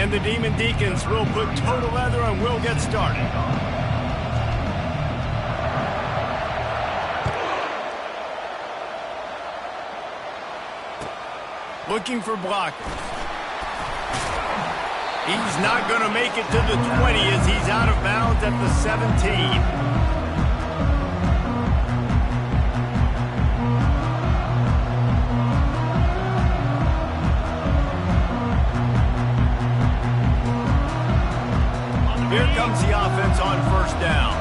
And the Demon Deacons will put toe to leather and will get started. Looking for blockers. He's not going to make it to the 20 as he's out of bounds at the 17. Here comes the offense on first down.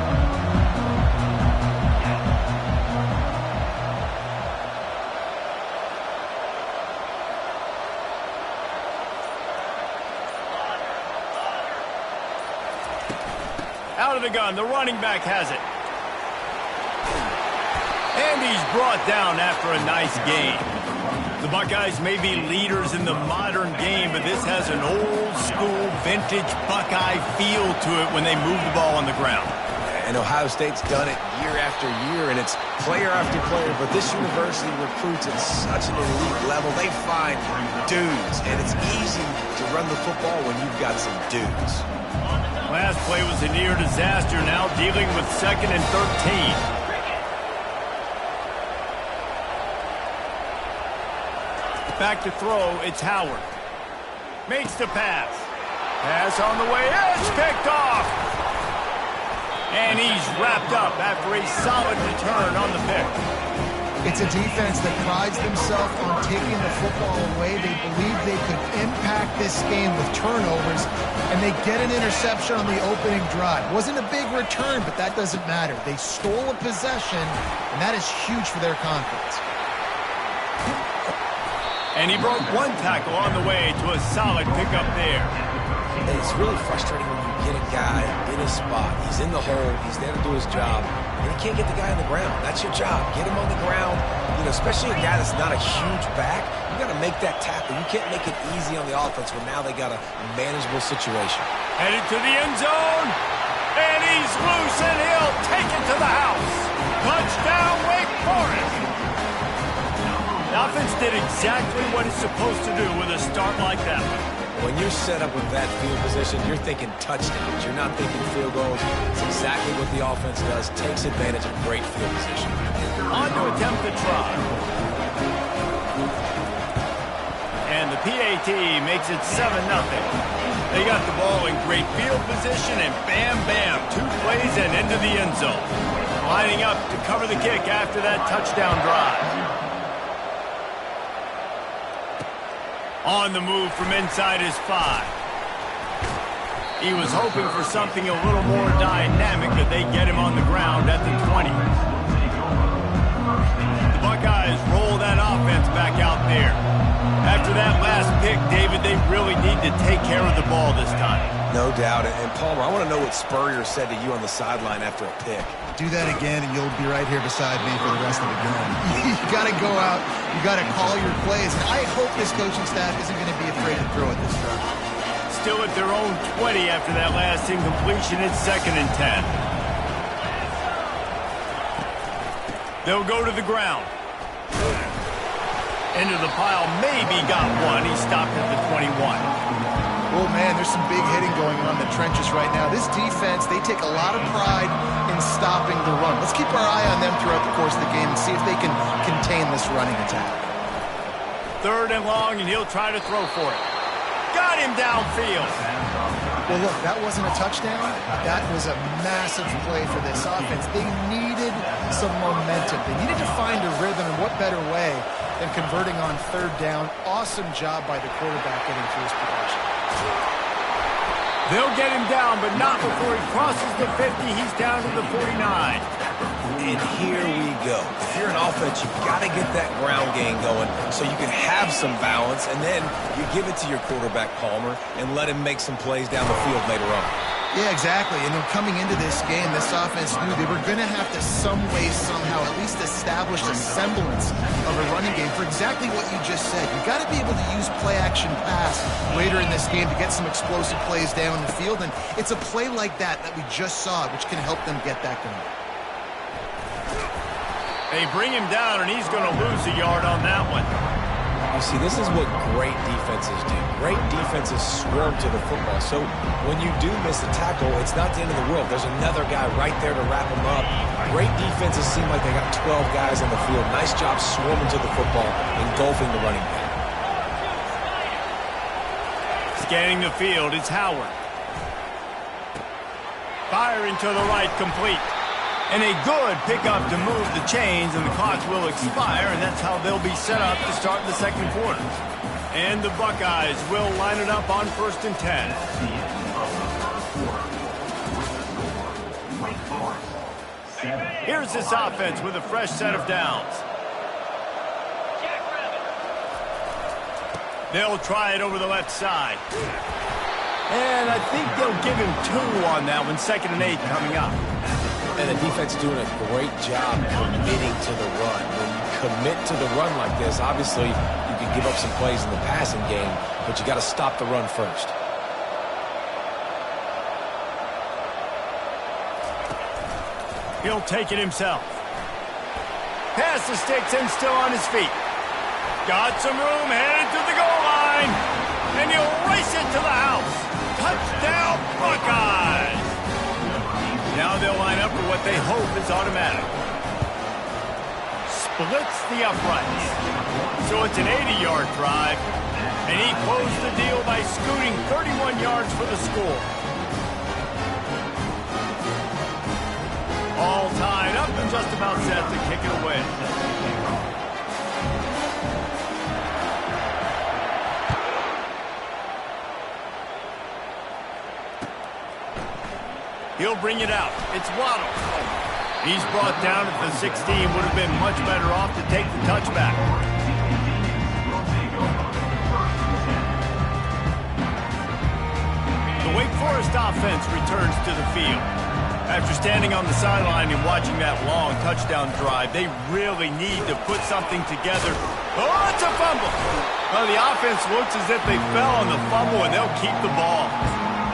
Out of the gun, the running back has it. And he's brought down after a nice gain. The Buckeyes may be leaders in the modern game, but this has an old-school, vintage Buckeye feel to it when they move the ball on the ground. And Ohio State's done it year after year, and it's player after player. But this university recruits at such an elite level. They find dudes, and it's easy to run the football when you've got some dudes. Last play was a near disaster, now dealing with 2nd and 13. Back to throw, it's Howard. Makes the pass. Pass on the way, it's picked off. And he's wrapped up after a solid return on the pick. It's a defense that prides themselves on taking the football away. They believe they could impact this game with turnovers, and they get an interception on the opening drive. Wasn't a big return, but that doesn't matter. They stole a possession, and that is huge for their confidence. And he broke one tackle on the way to a solid pickup there. It's really frustrating when you get a guy in his spot. He's in the hole. He's there to do his job. And you can't get the guy on the ground. That's your job. Get him on the ground. You know, especially a guy that's not a huge back. You got to make that tackle. You can't make it easy on the offense when now they got a manageable situation. Headed to the end zone. And he's loose, and he'll take it to the house. Touchdown, Wake Forest. The offense did exactly what it's supposed to do with a start like that one. When you're set up with that field position, you're thinking touchdowns. You're not thinking field goals. It's exactly what the offense does. Takes advantage of great field position. On to attempt the try. And the PAT makes it 7-0. They got the ball in great field position, and bam, bam, 2 plays and into the end zone. Lining up to cover the kick after that touchdown drive. On the move from inside his 5. He was hoping for something a little more dynamic, but they get him on the ground at the 20. The Buckeyes roll that offense back out there. After that last pick, David, they really need to take care of the ball this time. No doubt. And Palmer, I want to know what Spurrier said to you on the sideline after a pick. Do that again, and you'll be right here beside me for the rest of the game. You got to go out. You got to call your plays. And I hope this coaching staff isn't going to be afraid to throw at this time. Still at their own 20 after that last incompletion. It's 2nd and 10. They'll go to the ground. Into the pile, maybe got one. He stopped at the 21. Oh, man, there's some big hitting going on in the trenches right now. This defense, they take a lot of pride in stopping the run. Let's keep our eye on them throughout the course of the game and see if they can contain this running attack. 3rd and long, and he'll try to throw for it. Got him downfield. Well, look, that wasn't a touchdown. That was a massive play for this offense. They needed some momentum. They needed to find a rhythm, and what better way than converting on 3rd down. Awesome job by the quarterback getting through his progression. They'll get him down, but not before he crosses the 50. He's down to the 49. And here we go. If you're an offense, you've got to get that ground game going so you can have some balance, and then you give it to your quarterback, Palmer, and let him make some plays down the field later on. Yeah, exactly. And coming into this game, this offense knew they were going to have to some way, somehow, at least establish a semblance of a running game for exactly what you just said. You got to be able to use play-action pass later in this game to get some explosive plays down the field. And it's a play like that we just saw, which can help them get that going. They bring him down, and he's going to lose a yard on that one. You see, this is what great defenses do. Great defenses swarm to the football. So when you do miss a tackle, it's not the end of the world. There's another guy right there to wrap him up. Great defenses seem like they got 12 guys on the field. Nice job swarming to the football, engulfing the running back. Scanning the field, it's Howard. Firing to the right, complete. And a good pickup to move the chains, and the clock will expire, and that's how they'll be set up to start the second quarter. And the Buckeyes will line it up on 1st and 10. Here's this offense with a fresh set of downs. They'll try it over the left side. And I think they'll give him 2 on that one, 2nd and 8 coming up. And the defense doing a great job committing to the run. When you commit to the run like this, obviously you can give up some plays in the passing game, but you got to stop the run first. He'll take it himself. Pass the sticks and still on his feet. Got some room, headed to the goal line. And he'll race it to the house. Touchdown, Buckeyes! Now they'll line up for what they hope is automatic. Splits the uprights. So it's an 80-yard drive. And he closed the deal by scooting 31 yards for the score. All tied up and just about set to kick it away. He'll bring it out. It's Waddle. He's brought down at the 16. Would have been much better off to take the touchback. The Wake Forest offense returns to the field. After standing on the sideline and watching that long touchdown drive, they really need to put something together. Oh, it's a fumble. Well, the offense looks as if they fell on the fumble, and they'll keep the ball.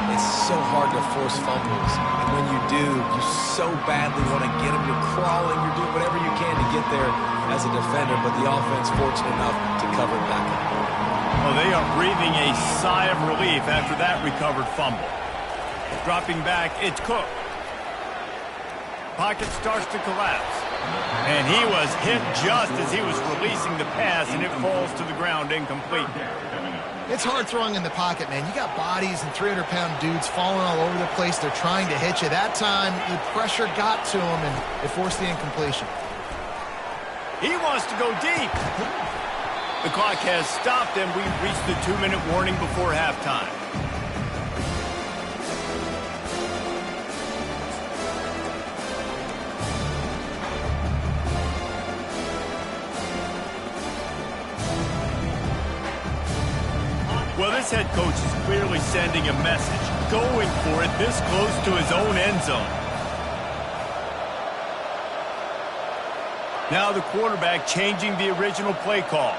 It's so hard to force fumbles. And when you do, you so badly want to get them. You're crawling. You're doing whatever you can to get there as a defender, but the offense fortunate enough to cover it back up. Well, they are breathing a sigh of relief after that recovered fumble. Dropping back, it's Cook. Pocket starts to collapse. And he was hit just as he was releasing the pass, and it falls to the ground incomplete. It's hard throwing in the pocket, man. You got bodies and 300-pound dudes falling all over the place. They're trying to hit you. That time, the pressure got to him, and it forced the incompletion. He wants to go deep. The clock has stopped, and we've reached the 2-minute warning before halftime. Well, this head coach is clearly sending a message, going for it this close to his own end zone. Now the quarterback changing the original play call.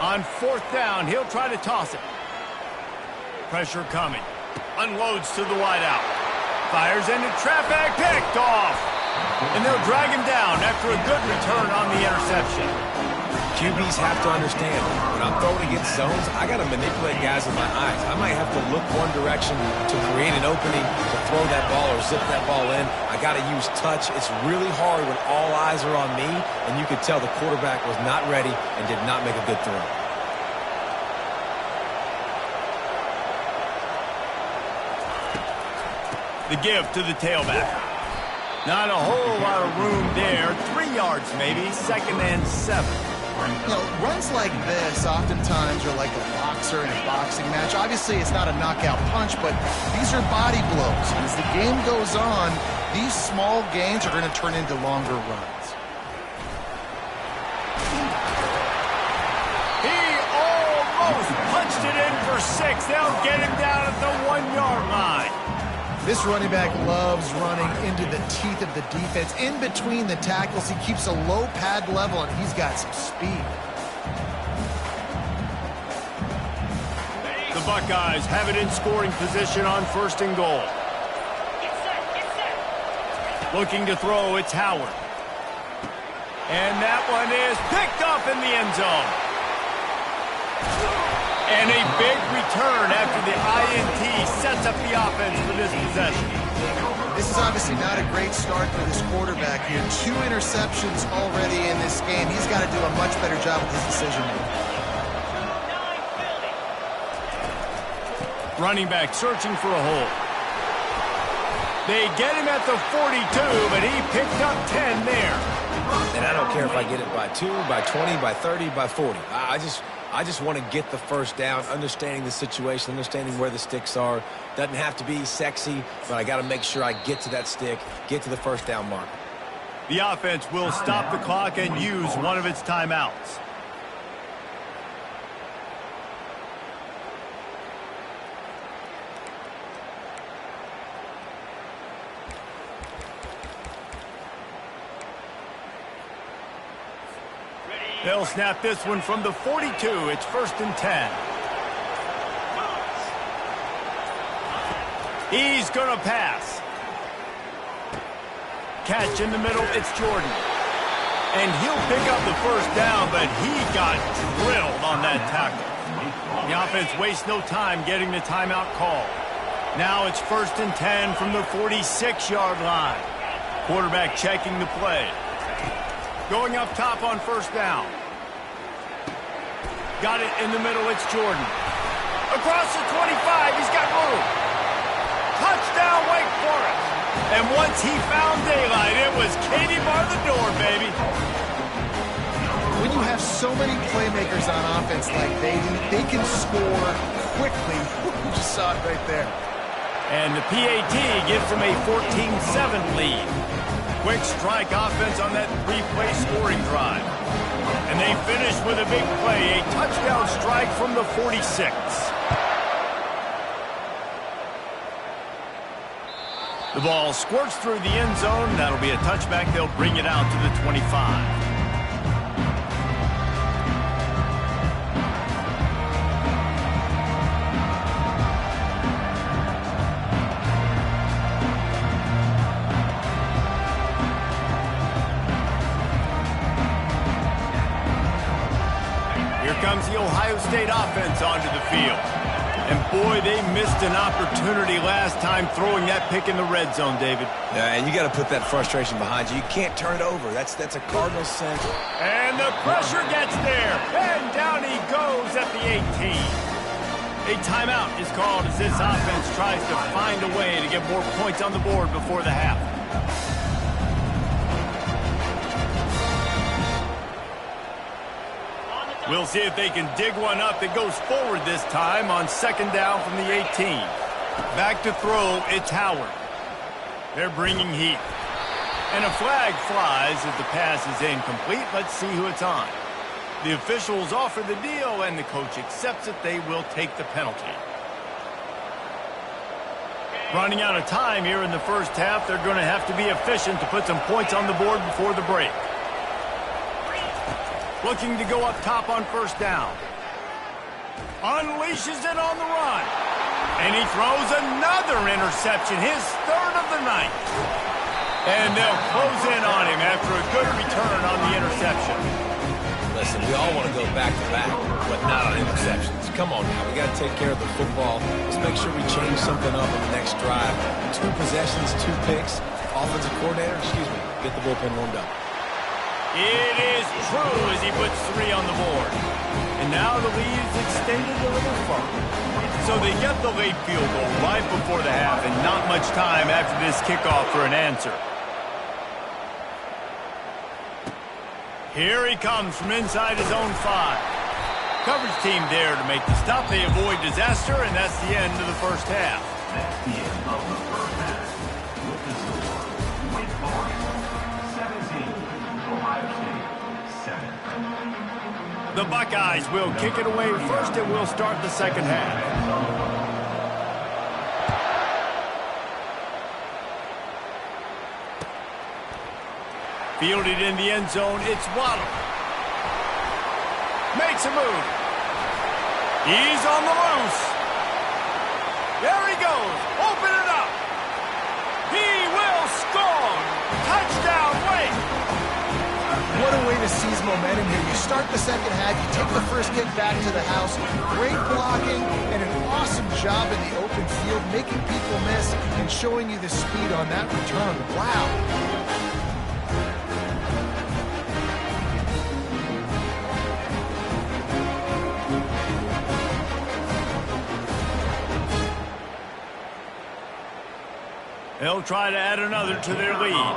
On 4th down, he'll try to toss it. Pressure coming. Unloads to the wideout. Fires into traffic, picked off. And they'll drag him down after a good return on the interception. QBs have to understand, when I'm throwing against zones, I got to manipulate guys with my eyes. I might have to look one direction to create an opening to throw that ball or zip that ball in. I got to use touch. It's really hard when all eyes are on me, and you could tell the quarterback was not ready and did not make a good throw. The give to the tailback. Not a whole lot of room there. 3 yards maybe, 2nd and 7. You know, runs like this oftentimes are like a boxer in a boxing match. Obviously, it's not a knockout punch, but these are body blows. And as the game goes on, these small gains are going to turn into longer runs. He almost punched it in for 6. They'll get him down at the 1-yard line. This running back loves running into the teeth of the defense. In between the tackles, he keeps a low pad level, and he's got some speed. The Buckeyes have it in scoring position on 1st and goal. Looking to throw, it's Howard. And that one is picked up in the end zone. And a big return after the INT sets up the offense for this possession. This is obviously not a great start for this quarterback here. 2 interceptions already in this game. He's got to do a much better job with his decision-making. Running back searching for a hole. They get him at the 42, but he picked up 10 there. And I don't care if I get it by 2, by 20, by 30, by 40. I just want to get the first down, understanding the situation, understanding where the sticks are. Doesn't have to be sexy, but I got to make sure I get to that stick, get to the first down mark. The offense will stop the clock and use one of its timeouts. They'll snap this one from the 42. It's 1st and 10. He's going to pass. Catch in the middle. It's Jordan. And he'll pick up the first down, but he got drilled on that tackle. The offense wastes no time getting the timeout call. Now it's 1st and 10 from the 46-yard line. Quarterback checking the play. Going up top on first down. Got it in the middle, it's Jordan. Across the 25, he's got room. Touchdown, Wake Forest. And once he found daylight, it was Katie bar the door, baby. When you have so many playmakers on offense like they do, they can score quickly. You just saw it right there. And the PAT gives them a 14-7 lead. Quick strike offense on that 3-play scoring drive. And they finish with a big play, a touchdown strike from the 46. The ball squirts through the end zone. That'll be a touchback. They'll bring it out to the 25. Comes the Ohio State offense onto the field. And boy, they missed an opportunity last time throwing that pick in the red zone, David. Yeah, and you got to put that frustration behind you. You can't turn it over. That's a Cardinals sin. And the pressure gets there. And down he goes at the 18. A timeout is called as this offense tries to find a way to get more points on the board before the half. We'll see if they can dig one up that goes forward this time on 2nd down from the 18. Back to throw, it's Howard. They're bringing heat. And a flag flies as the pass is incomplete. Let's see who it's on. The officials offer the deal, and the coach accepts it. They will take the penalty. Running out of time here in the first half, they're going to have to be efficient to put some points on the board before the break. Looking to go up top on first down. Unleashes it on the run. And he throws another interception, his 3rd of the night. And they'll close in on him after a good return on the interception. Listen, we all want to go back-to-back, but not on interceptions. Come on now, we got to take care of the football. Let's make sure we change something up on the next drive. 2 possessions, 2 picks. Offensive coordinator, get the bullpen warmed up. It is true as he puts 3 on the board. And now the lead is extended a little further. So they get the late field goal right before the half and not much time after this kickoff for an answer. Here he comes from inside his own 5. Coverage team there to make the stop. They avoid disaster, and that's the end of the first half. That's the end of the first half. With the score, Wake Forest 17, Ohio State 7. The Buckeyes will kick it away first, and we'll start the second half. Fielded in the end zone, it's Waddle. Makes a move. He's on the loose. There he goes. Open it up. He will score. Touchdown, Wake. What a to seize momentum here. You start the second half, you take the first kick back to the house. Great blocking and an awesome job in the open field, making people miss and showing you the speed on that return. Wow. They'll try to add another to their lead.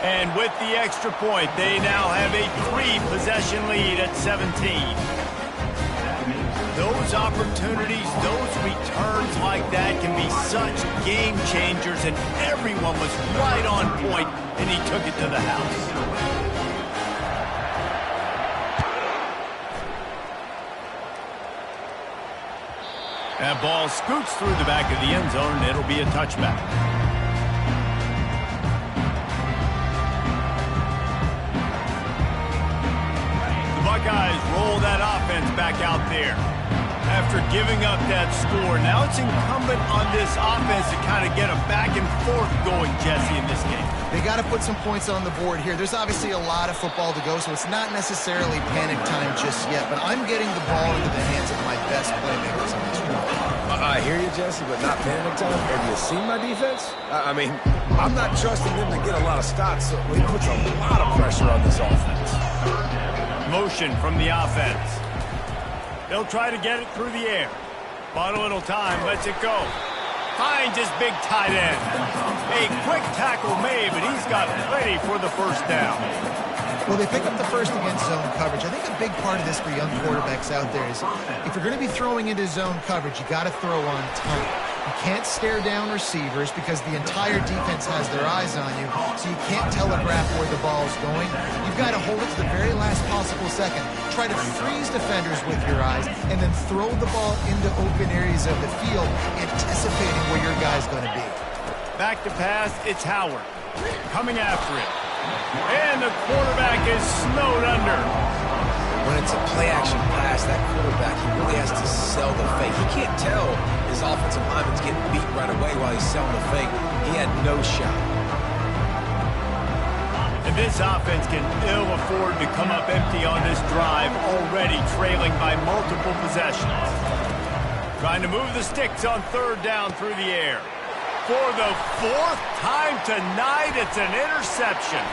And with the extra point, they now have a 3-possession lead at 17. Those opportunities, those returns like that can be such game changers, and everyone was right on point, and he took it to the house. That ball scoots through the back of the end zone, and it'll be a touchback. The Buckeyes roll that offense back out there. After giving up that score, now it's incumbent on this offense to kind of get a back and forth going, Jesse, in this game. They got to put some points on the board here. There's obviously a lot of football to go, so it's not necessarily panic time just yet, but I'm getting the ball into the hands of my best playmakers in this one. I hear you, Jesse, but not panic time. Have you seen my defense? I mean, I'm not trusting them to get a lot of stops, so it puts a lot of pressure on this offense. Motion from the offense. They'll try to get it through the air. Bought a little time, lets it go. Finds his big tight end. A quick tackle made, but he's got plenty for the first down. Well, they pick up the first against zone coverage. I think a big part of this for young quarterbacks out there is if you're going to be throwing into zone coverage, you got to throw on time. You can't stare down receivers because the entire defense has their eyes on you, so you can't telegraph where the ball's going. You've got to hold it to the very last possible second. Try to freeze defenders with your eyes, and then throw the ball into open areas of the field, anticipating where your guy's going to be. Back to pass, it's Howard. Coming after it. And the quarterback is snowed under. When it's a play-action pass, that quarterback, he really has to sell the fake. He can't tell his offensive lineman's getting beat right away while he's selling the fake. He had no shot. And this offense can ill afford to come up empty on this drive, already trailing by multiple possessions. Trying to move the sticks on third down through the air. For the 4th time tonight, it's an interception.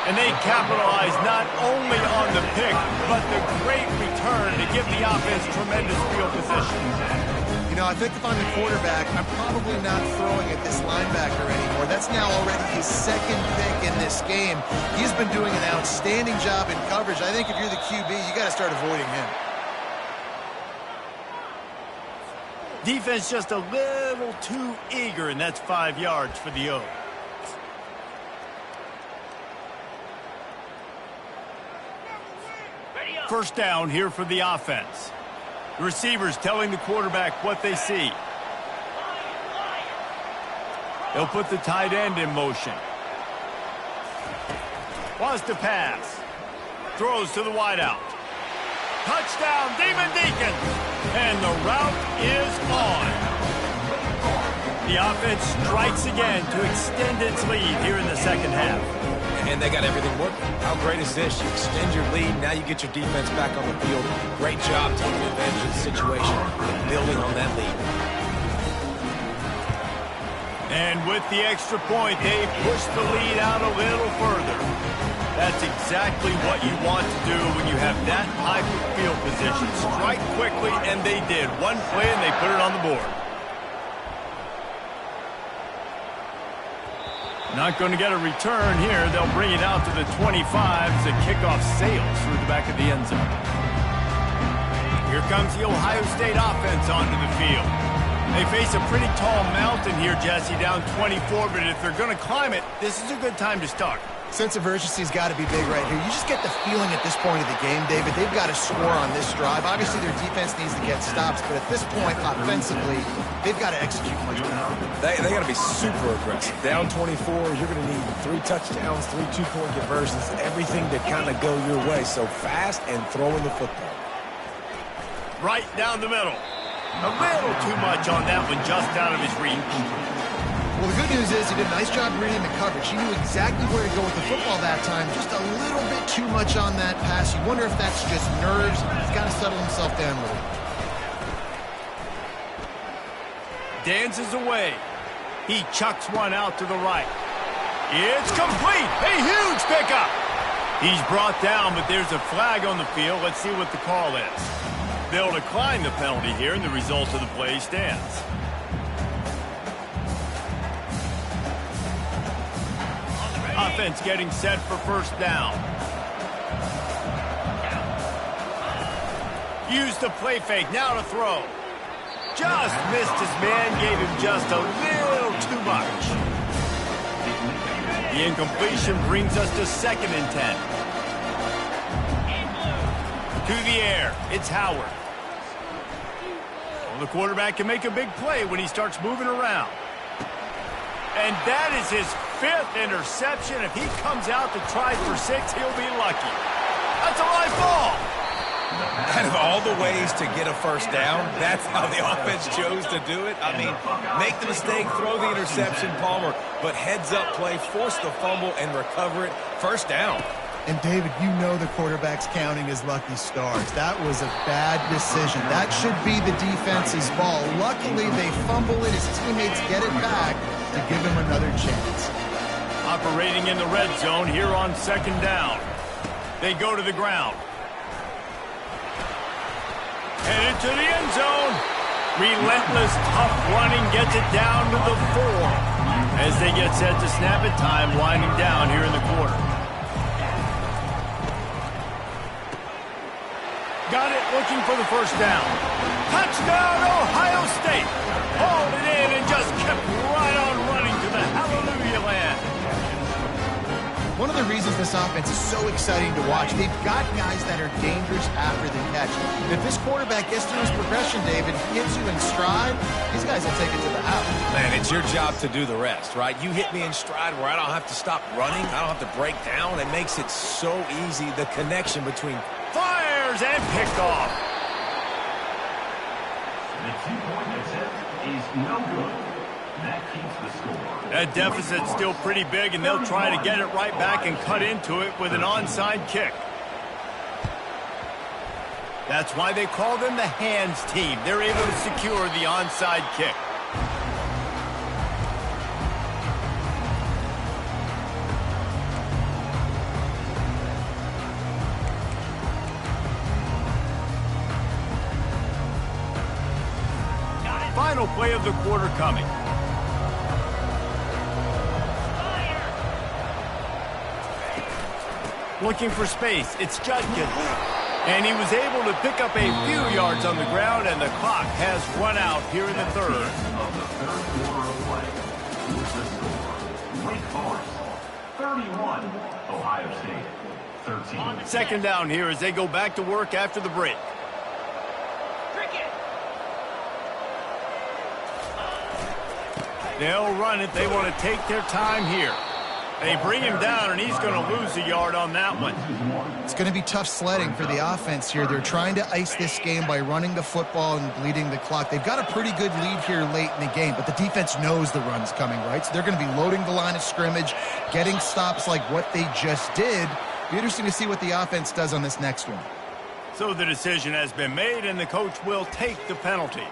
And they capitalize not only on the pick, but the great return to give the offense tremendous field position. You know, I think if I'm the quarterback, I'm probably not throwing at this linebacker anymore. That's now already his 2nd pick in this game. He's been doing an outstanding job in coverage. I think if you're the QB, you got to start avoiding him. Defense just a little too eager, and that's 5 yards for the O. First down here for the offense. The receivers telling the quarterback what they see. They'll put the tight end in motion. Wants to pass. Throws to the wideout. Touchdown, Demon Deacons! And the route is on. The offense strikes again to extend its lead here in the second half. And they got everything working. How great is this? You extend your lead, now you get your defense back on the field. Great job taking advantage of the situation and building on that lead. And with the extra point, they push the lead out a little further. That's exactly what you want to do when you have that type of field position. Strike quickly, and they did. One play, and they put it on the board. Not going to get a return here. They'll bring it out to the 25 as the kickoff sails through the back of the end zone. Here comes the Ohio State offense onto the field. They face a pretty tall mountain here, Jesse, down 24, but if they're going to climb it, this is a good time to start. Sense of urgency's got to be big right here. You just get the feeling at this point of the game, David, they've got to score on this drive. Obviously, their defense needs to get stops, but at this point, offensively, they've got to execute much better. They got to be super aggressive. Down 24, you're going to need 3 touchdowns, 3 two-point conversions, everything to kind of go your way. So fast and throwing the football. Right down the middle. A little too much on that one, just out of his reach. Well, the good news is he did a nice job reading the coverage. He knew exactly where to go with the football that time. Just a little bit too much on that pass. You wonder if that's just nerves. He's got to settle himself down a little. Dances away. He chucks one out to the right. It's complete. A huge pickup. He's brought down, but there's a flag on the field. Let's see what the call is. They'll decline the penalty here, and the result of the play stands. Offense getting set for first down. Use the play fake, now to throw. Just missed his man, gave him just a little too much. The incompletion brings us to 2nd and 10. To the air, it's Howard. Well, the quarterback can make a big play when he starts moving around. And that is his 5th interception. If he comes out to try for 6, he'll be lucky. That's a live ball. Out of all the ways to get a first down, that's how the offense chose to do it. I mean, make the mistake, throw the interception, Palmer, but heads-up play, force the fumble, and recover it. First down. And, David, you know the quarterback's counting his lucky stars. That was a bad decision. That should be the defense's ball. Luckily, they fumble it. His teammates get it back to give him another chance. Operating in the red zone here on 2nd down. They go to the ground. Headed to the end zone. Relentless, tough running gets it down to the 4. As they get set to snap it, time winding down here in the quarter. Got it, looking for the first down. Touchdown, Ohio State. Hauled it in and just kept right on running to the hallelujah land. One of the reasons this offense is so exciting to watch, they've got guys that are dangerous after the catch. And if this quarterback gets through his progression, David, hits you in stride, these guys will take it to the house. Man, it's your job to do the rest, right? You hit me in stride where I don't have to stop running. I don't have to break down. It makes it so easy, the connection between... Fires and picked off. The 2-point attempt is no good. That keeps the score. That deficit's still pretty big, and they'll try to get it right back and cut into it with an onside kick. That's why they call them the hands team. They're able to secure the onside kick. Final play of the quarter coming. Looking for space, it's Judkins. And he was able to pick up a few yards on the ground, and the clock has run out here in the 3rd. Of the 3rd quarter of play. With the score, Wake Forest 31, Ohio State 13. 2nd down here as they go back to work after the break. They'll run it. They want to take their time here. They bring him down, and he's going to lose a yard on that one. It's going to be tough sledding for the offense here. They're trying to ice this game by running the football and bleeding the clock. They've got a pretty good lead here late in the game, but the defense knows the run's coming, right? So they're going to be loading the line of scrimmage, getting stops like what they just did. Be interesting to see what the offense does on this next one. So the decision has been made, and the coach will take the penalty.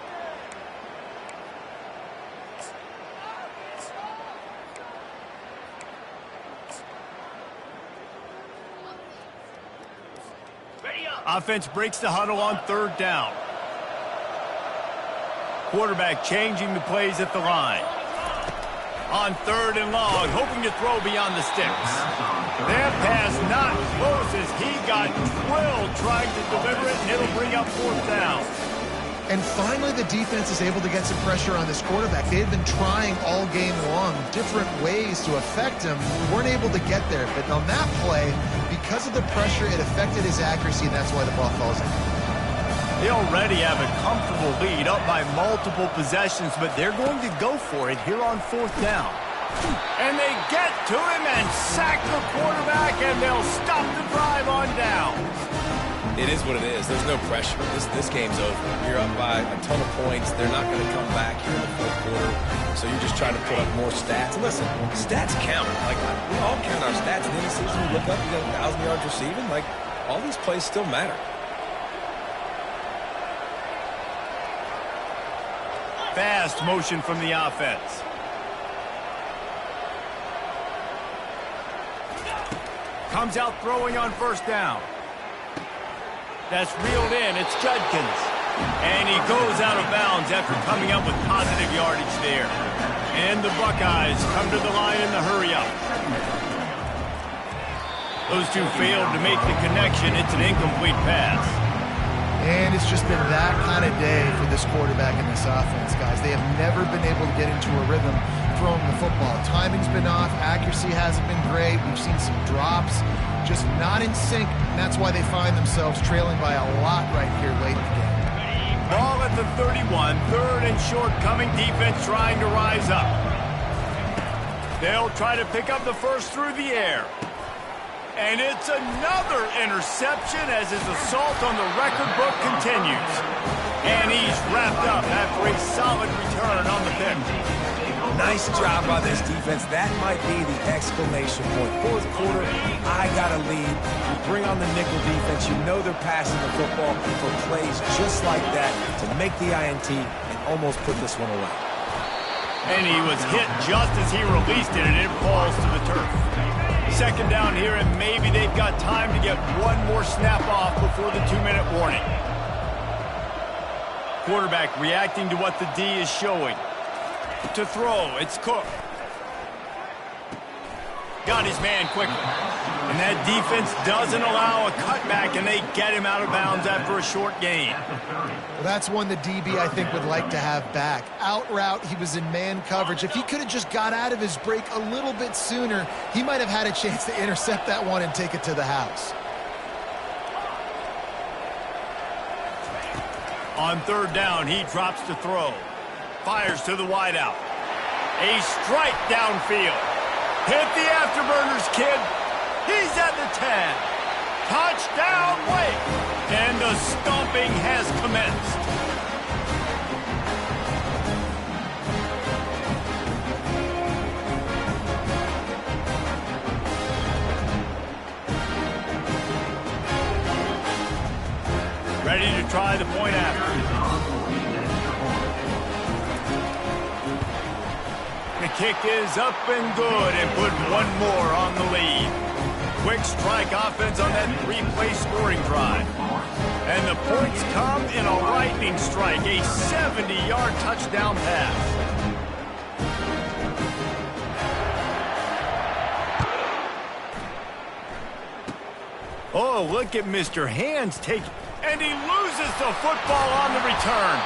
Offense breaks the huddle on 3rd down. Quarterback changing the plays at the line. On 3rd and long, hoping to throw beyond the sticks. That pass not close as he got drilled trying to deliver it, and it'll bring up 4th down. And finally, the defense is able to get some pressure on this quarterback. They had been trying all game long different ways to affect him. Weren't able to get there. But on that play, because of the pressure, it affected his accuracy, and that's why the ball falls in. They already have a comfortable lead, up by multiple possessions, but they're going to go for it here on 4th down. And they get to him and sack the quarterback, and they'll stop the drive on down. It is what it is. There's no pressure. This game's over. You're up by a ton of points. They're not going to come back here in the fourth quarter. So you're just trying to put up more stats. And listen, stats count. Like, we all count our stats. And then the season, we look up, you got 1,000 yards receiving. Like, all these plays still matter. Fast motion from the offense. Comes out throwing on first down. That's reeled in. It's Judkins. And he goes out of bounds after coming up with positive yardage there. And the Buckeyes come to the line in the hurry-up. Those two failed to make the connection. It's an incomplete pass. And it's just been that kind of day for this quarterback and this offense, guys. They have never been able to get into a rhythm throwing the football. Timing's been off. Accuracy hasn't been great. We've seen some drops. Just not in sync, and that's why they find themselves trailing by a lot right here late in the game. Ball at the 31, third and short, coming defense trying to rise up. They'll try to pick up the first through the air. And it's another interception as his assault on the record book continues. And he's wrapped up after a solid return on the pick. Nice job by this defense. That might be the exclamation point. Fourth quarter, I got a lead. You bring on the nickel defense. You know they're passing the football for plays just like that to make the INT and almost put this one away. And he was hit just as he released it, and it falls to the turf. Second down here, and maybe they've got time to get one more snap off before the 2-minute warning. Quarterback reacting to what the D is showing. To throw, it's Cook. Got his man quickly. And that defense doesn't allow a cutback, and they get him out of bounds after a short gain. Well, that's one the DB, I think, would like to have back. Out route, he was in man coverage. If he could have just got out of his break a little bit sooner, he might have had a chance to intercept that one and take it to the house. On third down, he drops to throw. Fires to the wideout. A strike downfield. Hit the afterburners, kid. He's at the 10. Touchdown, Wake. And the stomping has commenced. Ready to try the point after. The kick is up and good, and put one more on the lead. Quick strike offense on that 3-play scoring drive. And the points come in a lightning strike, a 70-yard touchdown pass. Oh, look at Mr. Hands take, and he loses the football on the return.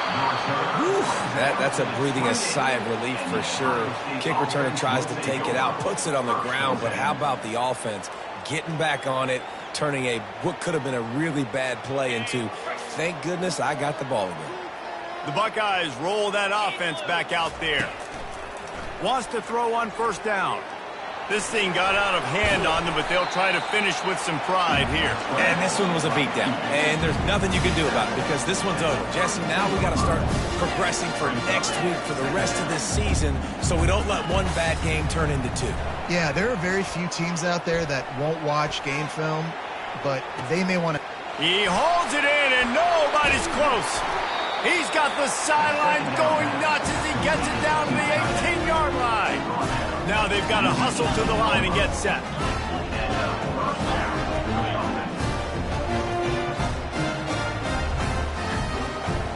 Whew, that's a breathing a sigh of relief for sure. Kick returner tries to take it out, puts it on the ground, but how about the offense getting back on it, turning what could have been a really bad play into, thank goodness I got the ball again. The Buckeyes roll that offense back out there. Wants to throw on first down. This thing got out of hand on them, but they'll try to finish with some pride here. And this one was a beatdown, and there's nothing you can do about it because this one's over. Jesse, now we got to start progressing for next week for the rest of this season so we don't let one bad game turn into two. Yeah, there are very few teams out there that won't watch game film, but they may want to. He holds it in, and nobody's close. He's got the sideline going nuts as he gets it down to the 18-yard line. Now they've got to hustle to the line and get set.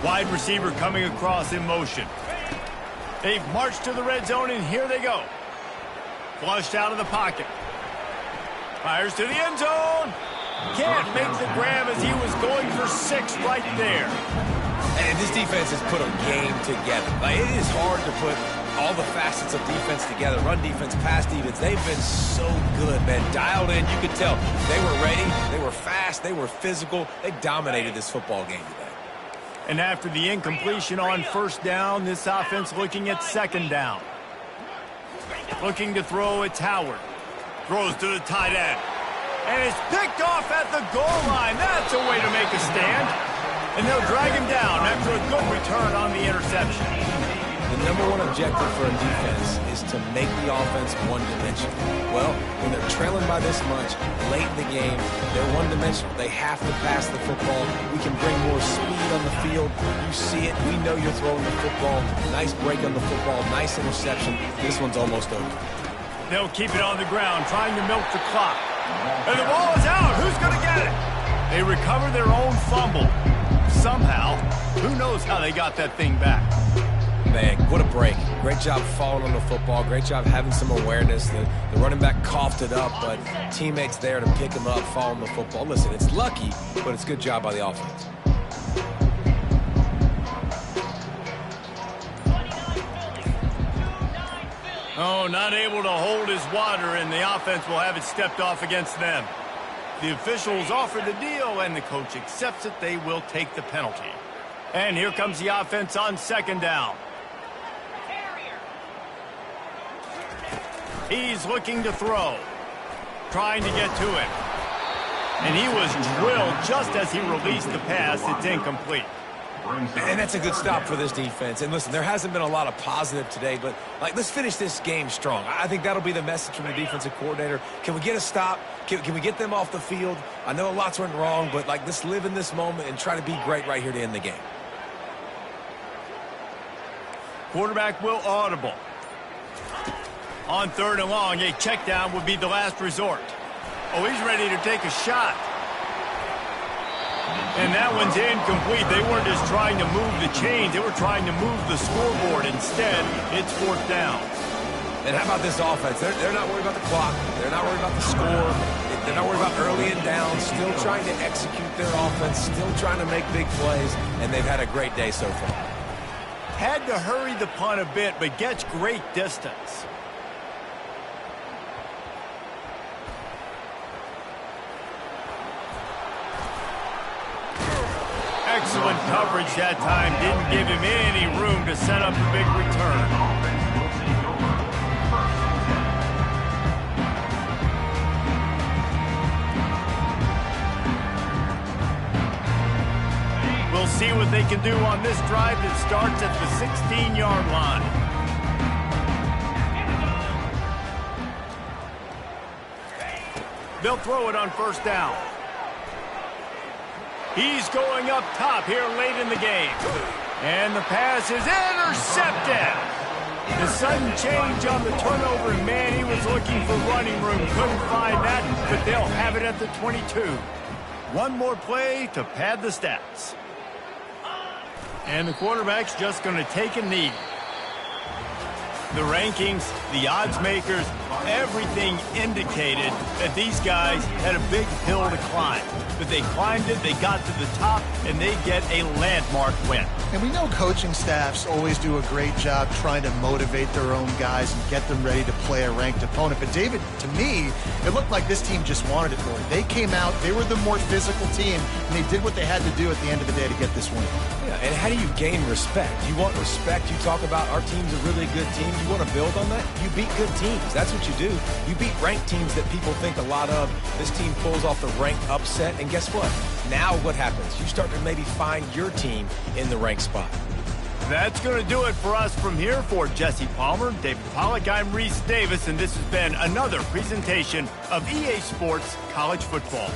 Wide receiver coming across in motion. They've marched to the red zone, and here they go. Flushed out of the pocket. Fires to the end zone. Can't make the grab as he was going for 6 right there. And this defense has put a game together. Like, it is hard to put all the facets of defense together. Run defense, pass defense. They've been so good, man. Dialed in. You could tell they were ready. They were fast. They were physical. They dominated this football game today. And after the incompletion on first down, this offense looking at second down. Looking to throw, it's Howard. Throws to the tight end. And it's picked off at the goal line. That's a way to make a stand. And they'll drag him down after a good return on the interception. The number one objective for a defense is to make the offense one-dimensional. Well, when they're trailing by this much late in the game, they're one-dimensional. They have to pass the football. We can bring more speed on the field. You see it. We know you're throwing the football. Nice break on the football. Nice interception. This one's almost over. They'll keep it on the ground, trying to milk the clock. And the ball is out. Who's going to get it? They recover their own fumble. Somehow. Who knows how they got that thing back? Man, what a break. Great job falling on the football. Great job having some awareness. The running back coughed it up, but teammates there to pick him up, fall on the football. Listen, it's lucky, but it's a good job by the offense. Oh, not able to hold his water, and the offense will have it stepped off against them. The officials offer the deal, and the coach accepts it. They will take the penalty. And here comes the offense on second down. He's looking to throw. Trying to get to him. And he was drilled just as he released the pass. It's incomplete. And that's a good stop for this defense. And listen, there hasn't been a lot of positive today, but let's finish this game strong. I think that'll be the message from the defensive coordinator. Can we get a stop? Can we get them off the field? I know lots went wrong, but let's live in this moment and try to be great right here to end the game. Quarterback will audible. On third and long, a check down would be the last resort. Oh, he's ready to take a shot. And that one's incomplete. They weren't just trying to move the chains. They were trying to move the scoreboard. Instead, it's fourth down. And how about this offense? They're not worried about the clock. They're not worried about the score. They're not worried about early and down. Still trying to execute their offense. Still trying to make big plays. And they've had a great day so far. Had to hurry the punt a bit, but gets great distance. Excellent coverage that time. Didn't give him any room to set up a big return. We'll see what they can do on this drive that starts at the 16-yard line. They'll throw it on first down. He's going up top here late in the game. And the pass is intercepted. The sudden change on the turnover, man, he was looking for running room. Couldn't find that, but they'll have it at the 22. One more play to pad the stats. And the quarterback's just going to take a knee. The rankings, the odds makers, everything indicated that these guys had a big hill to climb. But they climbed it, they got to the top, and they get a landmark win. And we know coaching staffs always do a great job trying to motivate their own guys and get them ready to play a ranked opponent. But David, to me, it looked like this team just wanted it more. They came out, they were the more physical team, and they did what they had to do at the end of the day to get this win. Yeah, and how do you gain respect? You want respect. You talk about our team's a really good team. You want to build on that? You beat good teams. That's what you do. You beat ranked teams that people think a lot of. This team pulls off the ranked upset, and guess what? Now what happens? You start to maybe find your team in the ranked spot. That's going to do it for us from here. For Jesse Palmer, David Pollack, I'm Reese Davis, and this has been another presentation of EA Sports College Football.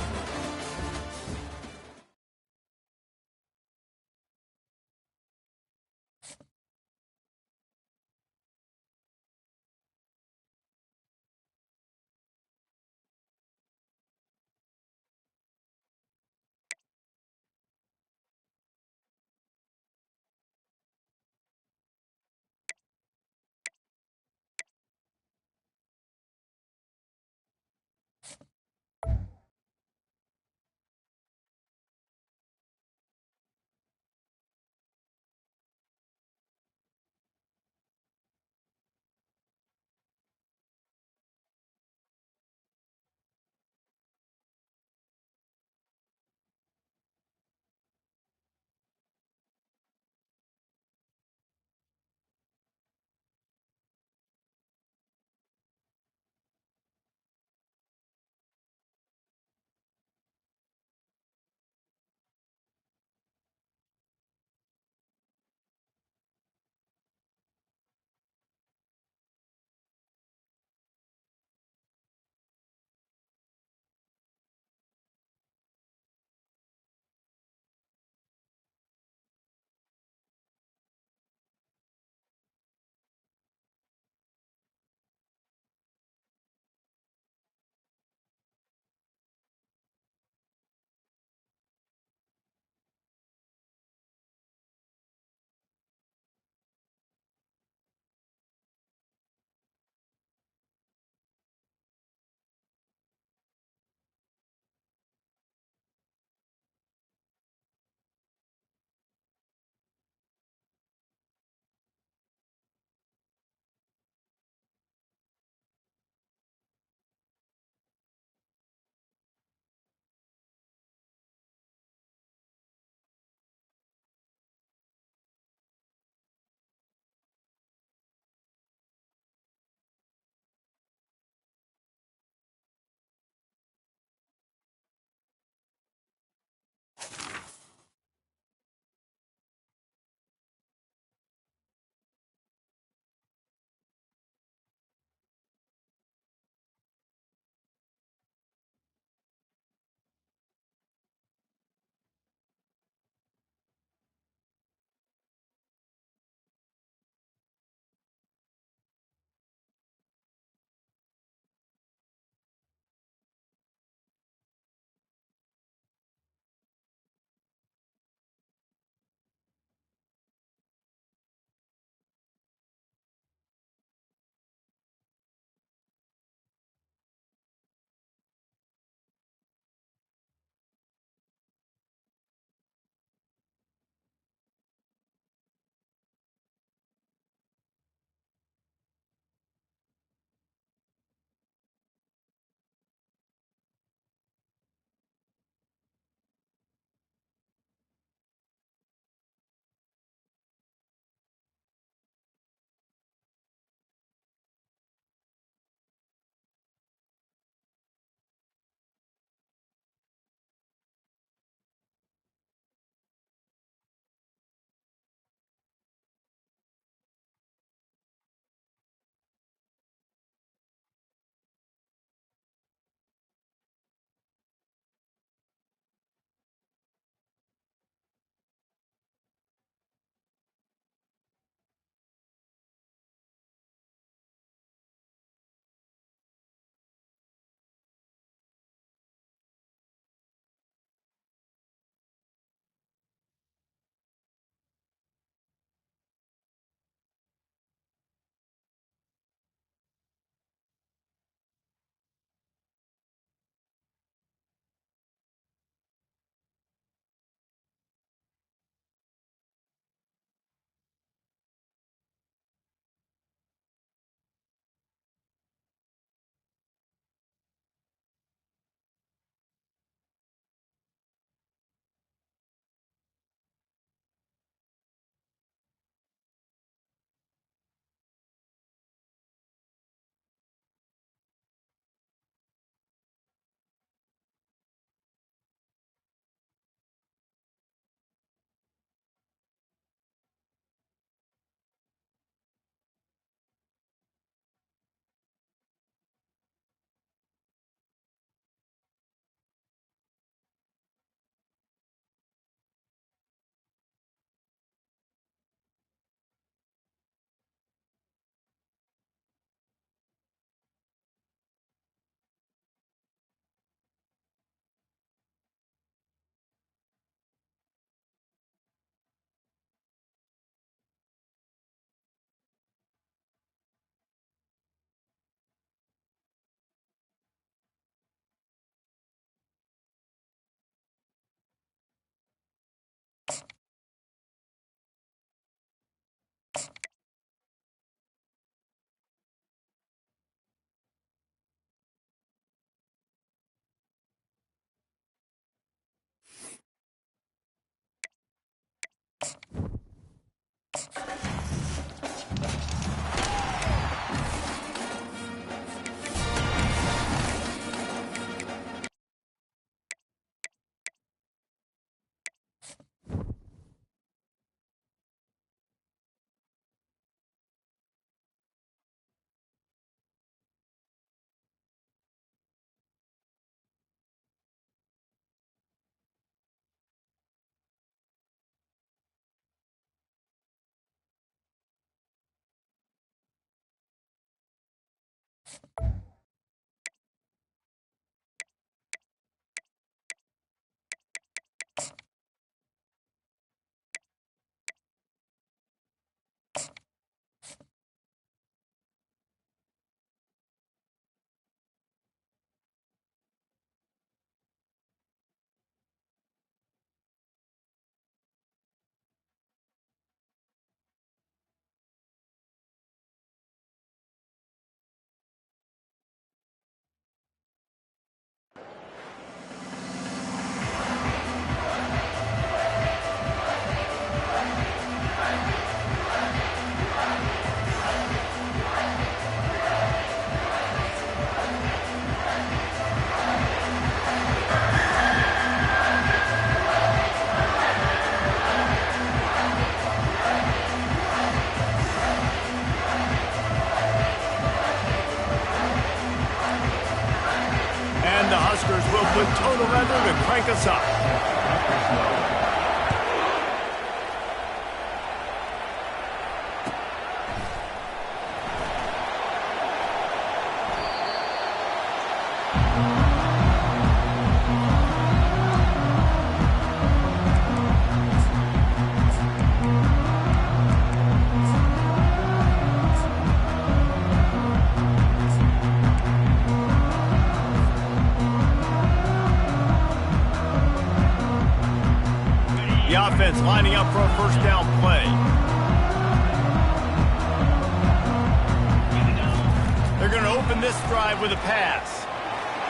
The Huskers will put total leather to crank us up. The offense lining up for a first down play. They're going to open this drive with a pass.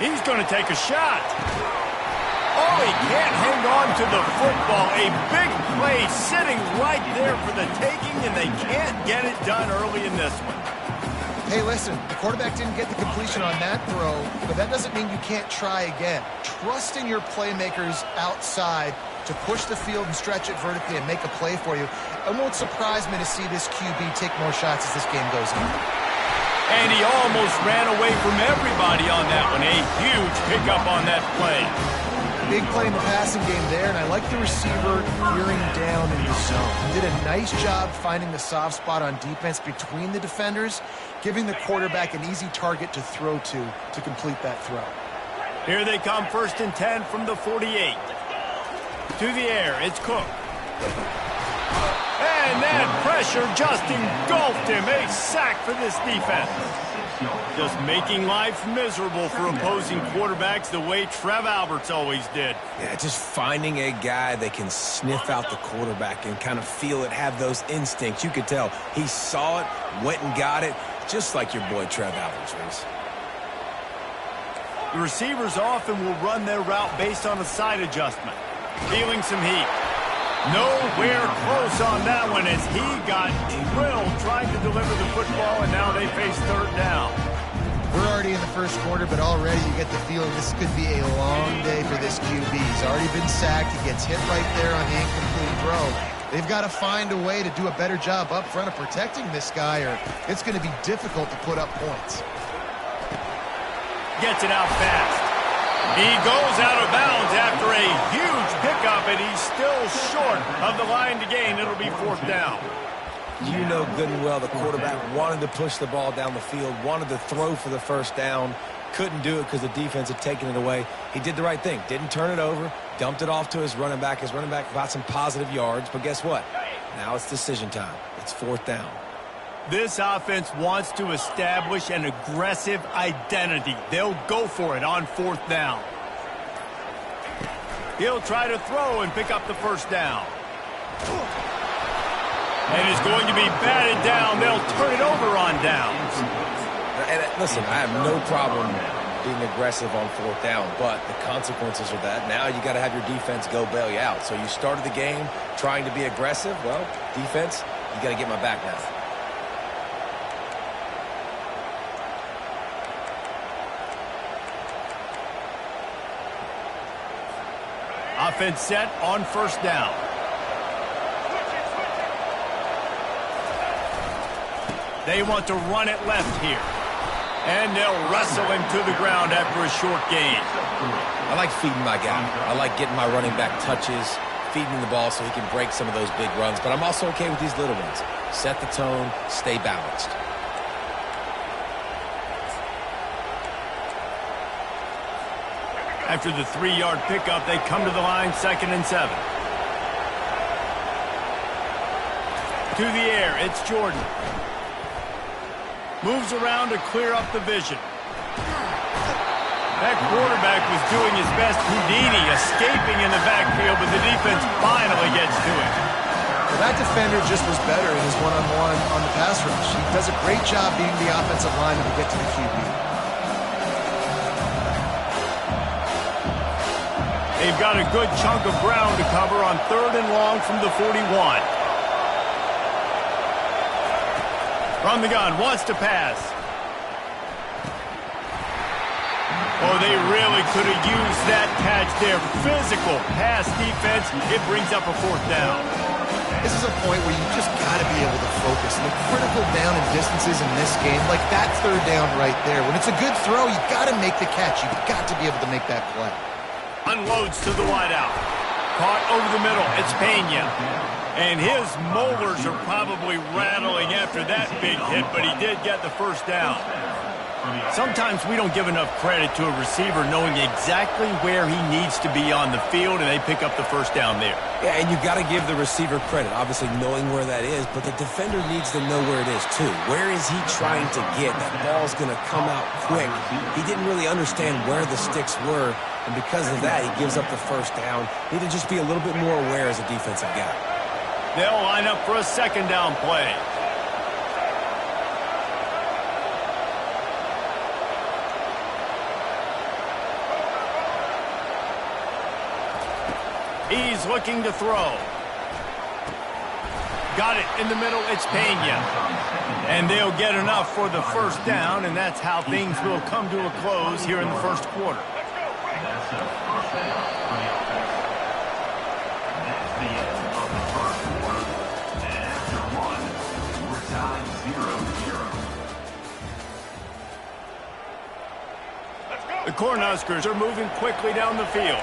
He's going to take a shot. Oh, he can't hang on to the football. A big play sitting right there for the taking, and they can't get it done early in this one. Hey, listen, the quarterback didn't get the completion on that throw, but that doesn't mean you can't try again. Trust in your playmakers outside to push the field and stretch it vertically and make a play for you. It won't surprise me to see this QB take more shots as this game goes on. And he almost ran away from everybody on that one. A huge pickup on that play. Big play in the passing game there, and I like the receiver gearing down in the zone. He did a nice job finding the soft spot on defense between the defenders, giving the quarterback an easy target to throw to complete that throw. Here they come, 1st and 10 from the 48. To the air, it's Cook. And that pressure just engulfed him. A sack for this defense. Just making life miserable for opposing quarterbacks the way Trev Alberts always did. Yeah, just finding a guy that can sniff out the quarterback and kind of feel it, have those instincts. You could tell he saw it, went and got it, just like your boy Trev Alberts, Reese. The receivers often will run their route based on a side adjustment. Feeling some heat. Nowhere close on that one as he got drilled trying to deliver the football, and now they face 3rd down. We're already in the first quarter, but already you get the feeling this could be a long day for this QB. He's already been sacked. He gets hit right there on the incomplete throw. They've got to find a way to do a better job up front of protecting this guy, or it's going to be difficult to put up points. Gets it out fast. He goes out of bounds after a huge pickup, and he's still short of the line to gain. It'll be 4th down. You know good and well the quarterback wanted to push the ball down the field, wanted to throw for the first down, couldn't do it because the defense had taken it away. He did the right thing, didn't turn it over, dumped it off to his running back. His running back got some positive yards, but guess what? Now it's decision time. It's 4th down. This offense wants to establish an aggressive identity. They'll go for it on 4th down. He'll try to throw and pick up the first down. And is going to be batted down. They'll turn it over on downs. And listen, I have no problem being aggressive on 4th down, but the consequences are that now you got to have your defense go bail you out. So you started the game trying to be aggressive. Well, defense, You got to get my back now. Offense set on first down. They want to run it left here. And they'll wrestle him to the ground after a short gain. I like feeding my guy. I like getting my running back touches, feeding him the ball so he can break some of those big runs. But I'm also okay with these little ones. Set the tone, stay balanced. After the 3-yard pickup, they come to the line, 2nd and 7. To the air, it's Jordan. Moves around to clear up the vision. That quarterback was doing his best Houdini, escaping in the backfield, but the defense finally gets to him. Well, that defender just was better in his one-on-one on the pass rush. He does a great job beating the offensive lineman to get to the QB. They've got a good chunk of ground to cover on 3rd and long from the 41. From the gun, wants to pass. Oh, they really could have used that catch there. Physical pass defense. It brings up a 4th down. This is a point where you just got to be able to focus. And the critical down and distances in this game, like that 3rd down right there. When it's a good throw, you got to make the catch. You've got to be able to make that play. Unloads to the wideout. Caught over the middle. It's Pena. And his molars are probably rattling after that big hit, but he did get the 1st down. Sometimes we don't give enough credit to a receiver knowing exactly where he needs to be on the field, and they pick up the 1st down there. Yeah, and you got to give the receiver credit, obviously knowing where that is, but the defender needs to know where it is too. Where is he trying to get? That ball's going to come out quick. He didn't really understand where the sticks were, and because of that, he gives up the 1st down. Need to just be a little bit more aware as a defensive guy. They'll line up for a 2nd down play. He's looking to throw. Got it in the middle. It's Pena. And they'll get enough for the 1st down, and that's how things will come to a close here in the 1st quarter. That's a 1st down for the offense. That's the end of the 1st quarter. And after 1, we're tied 0-0. The Cornhuskers are moving quickly down the field.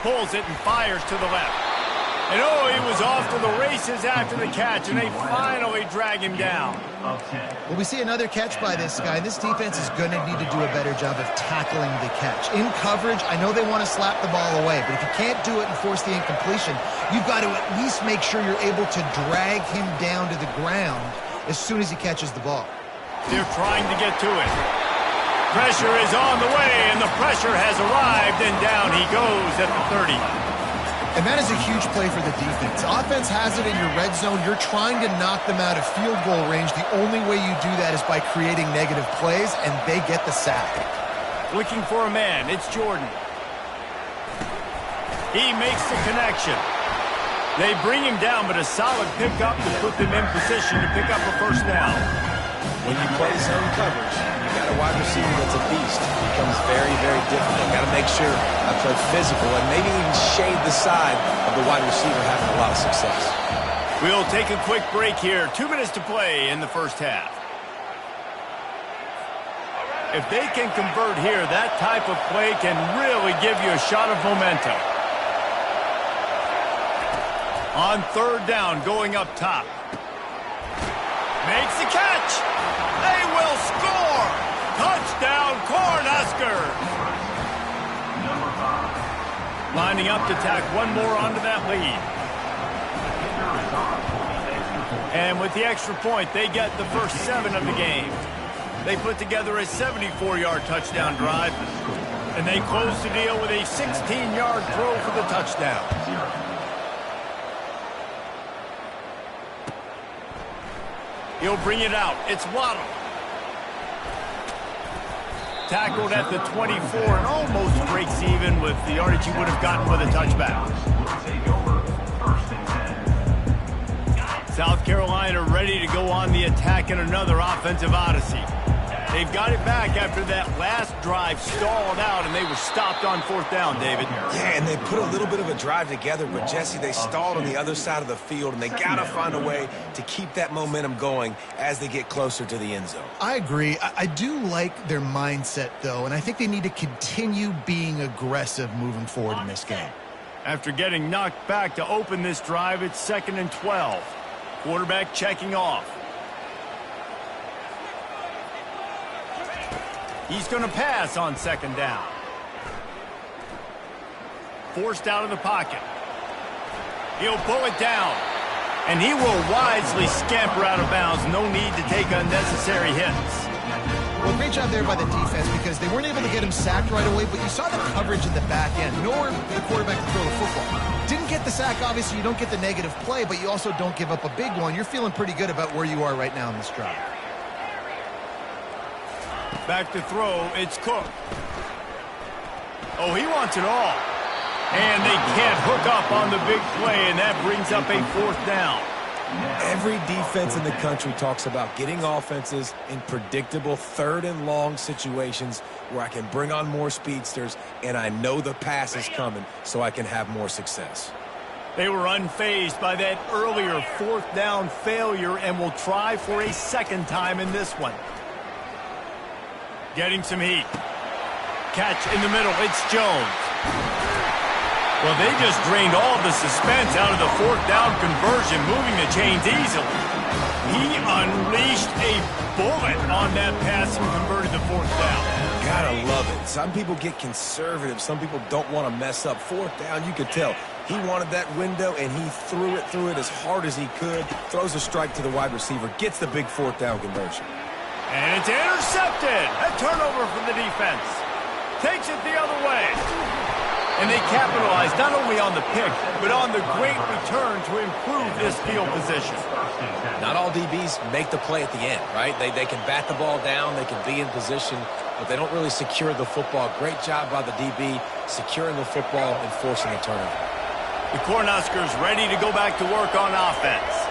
Pulls it and fires to the left. And oh, he was off to the races after the catch, and they finally drag him down. Well, we see another catch by this guy. This defense is going to need to do a better job of tackling the catch. In coverage, I know they want to slap the ball away, but if you can't do it and force the incompletion, you've got to at least make sure you're able to drag him down to the ground as soon as he catches the ball. They're trying to get to it. Pressure is on the way, and the pressure has arrived, and down he goes at the 30. And that is a huge play for the defense. Offense has it in your red zone. You're trying to knock them out of field goal range. The only way you do that is by creating negative plays, and they get the sack. Looking for a man. It's Jordan. He makes the connection. They bring him down, but a solid pickup to put them in position to pick up a 1st down. When you play zone coverage, you got a wide receiver that's a beast. It becomes very, very difficult. Got to make sure I play physical and maybe even shade the side of the wide receiver having a lot of success. We'll take a quick break here. 2 minutes to play in the 1st half. If they can convert here, that type of play can really give you a shot of momentum. On 3rd down, going up top. Makes the catch. They will score. Touchdown, Cornhuskers. Lining up to tack one more onto that lead. And with the extra point, they get the first 7 of the game. They put together a 74-yard touchdown drive, and they close the deal with a 16-yard throw for the touchdown. He'll bring it out. It's Waddle. tackled at the 24 and almost breaks even with the yardage he would have gotten with a touchback. Take over. First and 10. South Carolina ready to go on the attack in another offensive odyssey. They've got it back after that last drive stalled out, and they were stopped on 4th down, David. Yeah, and they put a little bit of a drive together, but, Jesse, they stalled on the other side of the field, and they got to find a way to keep that momentum going as they get closer to the end zone. I agree. I do like their mindset, though, and I think they need to continue being aggressive moving forward in this game. After getting knocked back to open this drive, it's 2nd and 12. Quarterback checking off. He's going to pass on 2nd down. Forced out of the pocket. He'll pull it down. And he will wisely scamper out of bounds. No need to take unnecessary hits. Well, great job there by the defense because they weren't able to get him sacked right away, but you saw the coverage in the back end. Nor the quarterback to throw the football. Didn't get the sack, obviously. You don't get the negative play, but you also don't give up a big one. You're feeling pretty good about where you are right now in this drive. Back to throw, it's Cook. Oh, he wants it all. And they can't hook up on the big play, and that brings up a 4th down. Every defense in the country talks about getting offenses in predictable 3rd and long situations where I can bring on more speedsters, and I know the pass is coming, so I can have more success. They were unfazed by that earlier 4th down failure and will try for a 2nd time in this one. Getting some heat. Catch in the middle. It's Jones. Well, they just drained all the suspense out of the 4th down conversion, moving the chains easily. He unleashed a bullet on that pass and converted the 4th down. Gotta love it. Some people get conservative. Some people don't want to mess up. 4th down, you could tell. He wanted that window, and he threw it as hard as he could. Throws a strike to the wide receiver. Gets the big 4th down conversion. And it's intercepted. A turnover for the defense. Takes it the other way. And they capitalize not only on the pick, but on the great return to improve this field position. Not all DBs make the play at the end, right? They can bat the ball down, they can be in position, but they don't really secure the football. Great job by the DB securing the football and forcing a turnover. The Cornhuskers ready to go back to work on offense.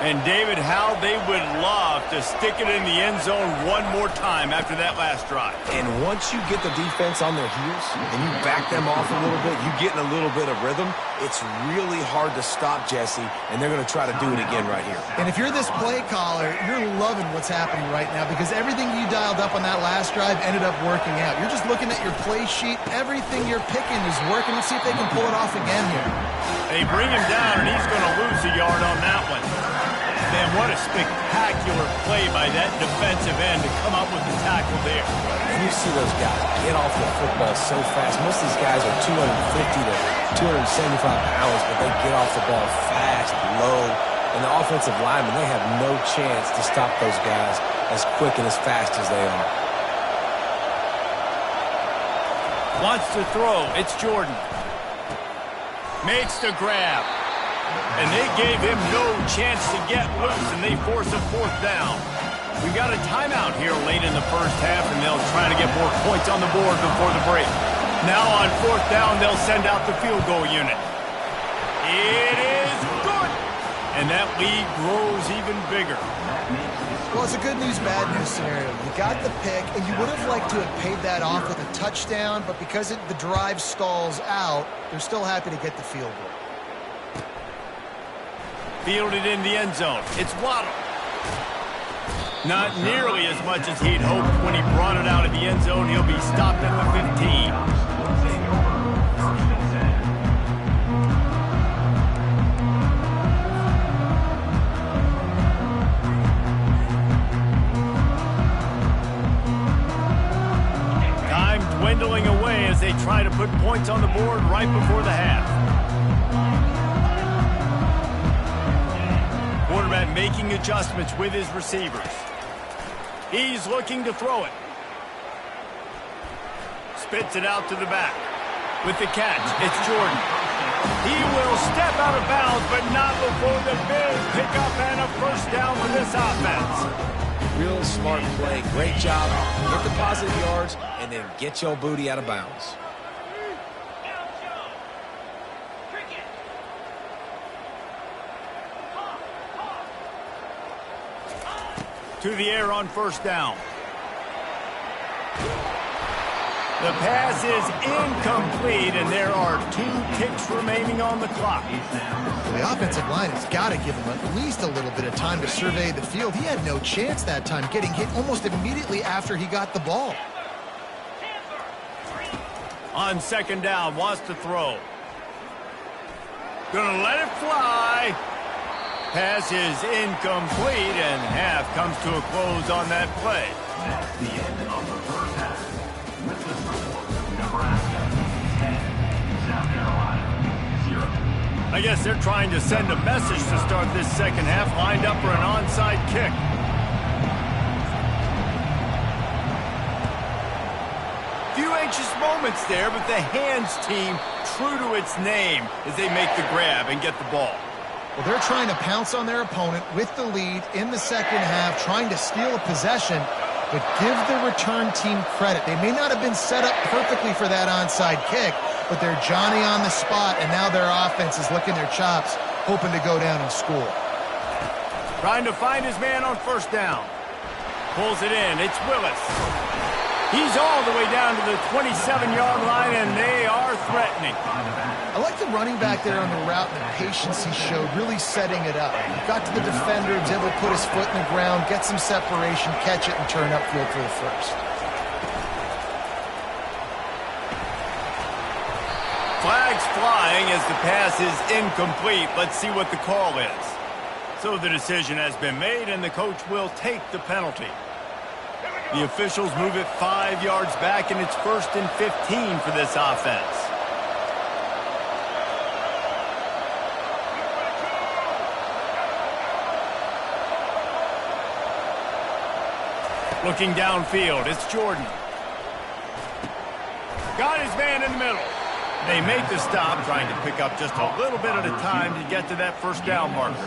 And, David, how they would love to stick it in the end zone one more time after that last drive. And once you get the defense on their heels and you back them off a little bit, you get in a little bit of rhythm, it's really hard to stop, Jesse, and they're going to try to do it again right here. And if you're this play caller, you're loving what's happening right now because everything you dialed up on that last drive ended up working out. You're just looking at your play sheet. Everything you're picking is working. Let's see if they can pull it off again here. They bring him down, and he's going to lose a yard on that one. Man, what a spectacular play by that defensive end to come up with the tackle there. And you see those guys get off the football so fast. Most of these guys are 250 to 275 pounds, but they get off the ball fast, low. And the offensive linemen, they have no chance to stop those guys as quick and as fast as they are. Wants to throw. It's Jordan. Makes the grab. And they gave him no chance to get loose, and they force a 4th down. We got a timeout here late in the first half, and they'll try to get more points on the board before the break. Now on 4th down, they'll send out the field goal unit. It is good! And that lead grows even bigger. Well, it's a good news, bad news scenario. You got the pick, and you would have liked to have paid that off with a touchdown, but because the drive stalls out, they're still happy to get the field goal. Fielded in the end zone. It's Waddle. Not nearly as much as he'd hoped when he brought it out of the end zone. He'll be stopped at the 15. Time dwindling away as they try to put points on the board right before the half. Quarterback making adjustments with his receivers. He's looking to throw it. Spits it out to the back. With the catch, it's Jordan. He will step out of bounds, but not before the big pickup and a first down for this offense. Real smart play. Great job. Get the positive yards and then get your booty out of bounds. To the air on first down. The pass is incomplete, and there are 2 ticks remaining on the clock. The offensive line has got to give him at least a little bit of time to survey the field. He had no chance that time, getting hit almost immediately after he got the ball. On second down, wants to throw. Gonna let it fly. Pass is incomplete, and half comes to a close on that play. That's the end of the first half. With the score, Nebraska 10, South Carolina 0. I guess they're trying to send a message to start this second half, lined up for an onside kick. Few anxious moments there, but the hands team true to its name as they make the grab and get the ball. Well, they're trying to pounce on their opponent with the lead in the second half, trying to steal a possession, but give the return team credit. They may not have been set up perfectly for that onside kick, but they're Johnny on the spot, and now their offense is licking their chops, hoping to go down and score. Trying to find his man on first down. Pulls it in. It's Willis. He's all the way down to the 27-yard line, and they are threatening. I like the running back there on the route and the patience he showed, really setting it up. Got to the defender, was able to put his foot in the ground, get some separation, catch it, and turn upfield for the first. Flags flying as the pass is incomplete. Let's see what the call is. So the decision has been made, and the coach will take the penalty. The officials move it 5 yards back, and it's 1st and 15 for this offense. Looking downfield, it's Jordan. Got his man in the middle. They make the stop, trying to pick up just a little bit at a time to get to that first down marker.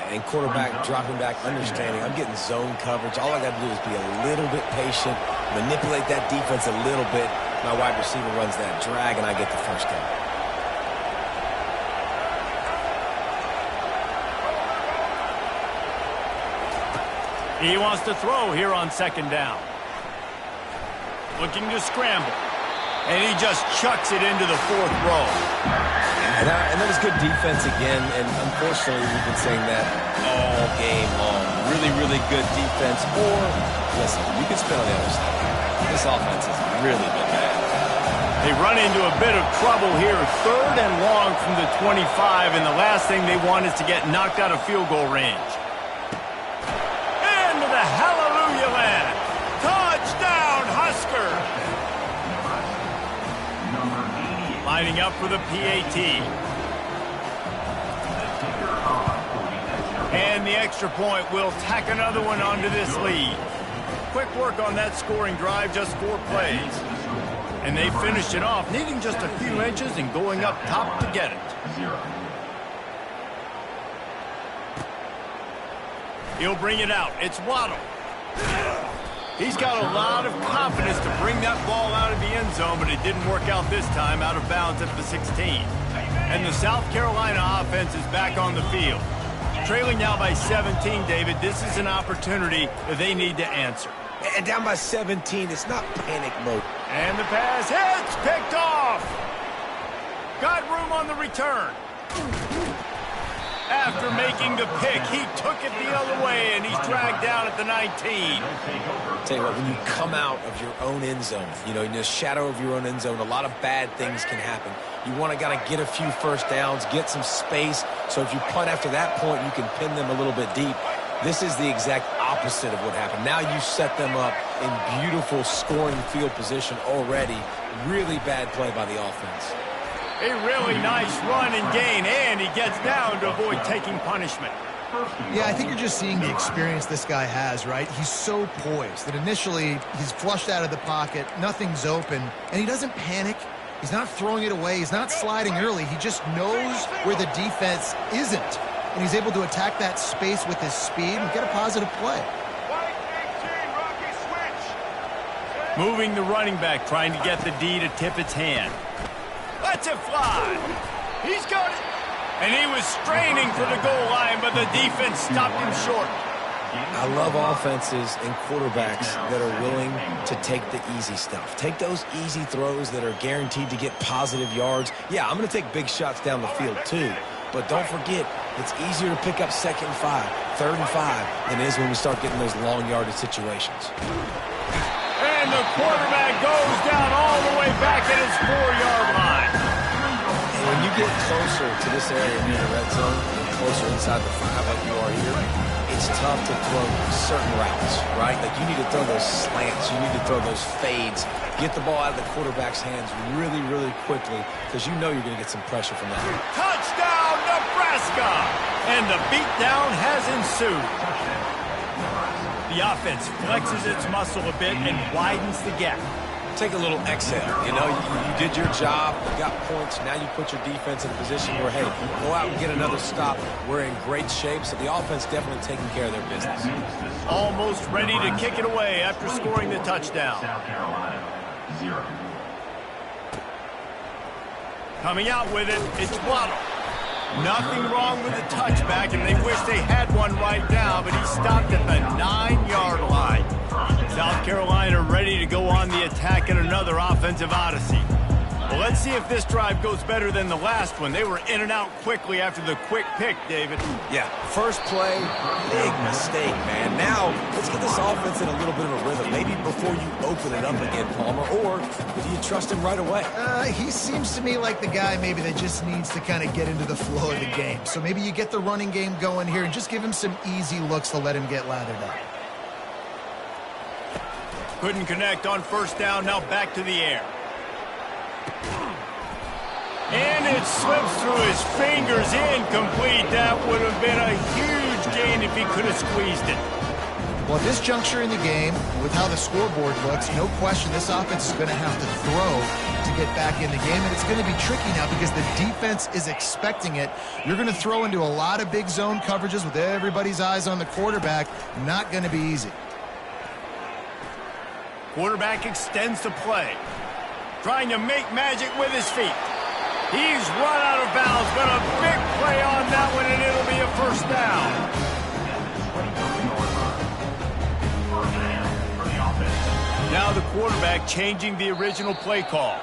And quarterback dropping back, understanding I'm getting zone coverage. All I got to do is be a little bit patient, manipulate that defense a little bit. My wide receiver runs that drag, and I get the first down. He wants to throw here on second down. Looking to scramble. And he just chucks it into the 4th row. And that was good defense again, and unfortunately we've been saying that all game long. Really, really good defense. Or, listen, you can spin on the other side. This offense has really been bad. They run into a bit of trouble here. 3rd and long from the 25, and the last thing they want is to get knocked out of field goal range. Into the hallelujah land. Touchdown, Husker! Lining up for the PAT. And the extra point will tack another one onto this lead. Quick work on that scoring drive, just 4 plays. And they finished it off, needing just a few inches and going up top to get it. He'll bring it out. It's Waddle. He's got a lot of confidence to bring that ball out of the end zone, but it didn't work out this time, out of bounds at the 16. And the South Carolina offense is back on the field. Trailing now by 17, David, this is an opportunity that they need to answer. And down by 17, it's not panic mode. And the pass hits, picked off. Got room on the return. After making the pick, he took it the other way, and he's dragged down at the 19. Tell you what, when you come out of your own end zone, in the shadow of your own end zone, a lot of bad things can happen. You want to get a few first downs, get some space, so if you punt after that point, you can pin them a little bit deep. This is the exact opposite of what happened. Now you set them up in beautiful scoring field position already. Really bad play by the offense. A really nice run and gain, and he gets down to avoid taking punishment. Yeah, I think you're just seeing the experience this guy has, right? He's so poised that initially he's flushed out of the pocket, nothing's open, and he doesn't panic. He's not throwing it away. He's not sliding early. He just knows where the defense isn't, and he's able to attack that space with his speed and get a positive play. Moving the running back, trying to get the D to tip its hand. Lets it fly. He's got it. And he was straining for the goal line, but the defense stopped him short. I love offenses and quarterbacks that are willing to take the easy stuff. Take those easy throws that are guaranteed to get positive yards. Yeah, I'm going to take big shots down the field too. But don't forget, it's easier to pick up 2nd and 5, 3rd and 5 than it is when we start getting those long yardage situations. And the quarterback goes down all the way back at his 4-yard line. And when you get closer to this area near the red zone, closer inside the 5 like you are here, it's tough to throw certain routes, right? Like, you need to throw those slants. You need to throw those fades. Get the ball out of the quarterback's hands really, really quickly because you know you're going to get some pressure from that. Touchdown, Nebraska! And the beatdown has ensued. The offense flexes its muscle a bit and widens the gap. Take a little exhale. You know, you did your job. You got points. Now you put your defense in a position where, hey, go out and get another stop. We're in great shape, so the offense definitely taking care of their business. Almost ready to kick it away after scoring the touchdown. South Carolina, 0. Coming out with it, it's Waddle. Nothing wrong with the touchback, and they wish they had one right now, but he stopped at the 9-yard line. South Carolina ready to go on the attack in another offensive odyssey. Well, let's see if this drive goes better than the last one. They were in and out quickly after the quick pick, David. Yeah, first play, big mistake, man. Now, let's get this offense in a little bit of a rhythm. Maybe before you open it up again, Palmer, or do you trust him right away? He seems to me like the guy maybe that just needs to kind of get into the flow of the game. So maybe you get the running game going here and just give him some easy looks to let him get lathered up. Couldn't connect on first down, now back to the air. And it slips through his fingers, incomplete. That would have been a huge gain if he could have squeezed it. Well, at this juncture in the game, with how the scoreboard looks, no question this offense is going to have to throw to get back in the game, and it's going to be tricky now because the defense is expecting it. You're going to throw into a lot of big zone coverages with everybody's eyes on the quarterback. Not going to be easy. Quarterback extends the play. Trying to make magic with his feet. He's run out of bounds, but a big play on that one, and it'll be a first down. Now the quarterback changing the original play call.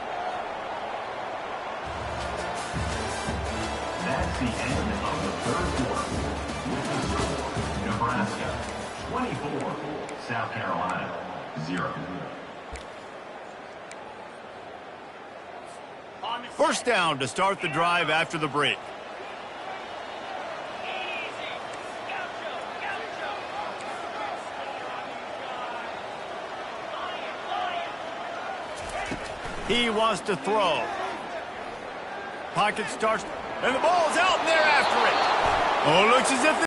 That's the end of the 3rd quarter. Nebraska, 24. South Carolina, 0. First down to start the drive after the break. He wants to throw. Pocket starts, and the ball's out, and they're after it. Oh, looks as if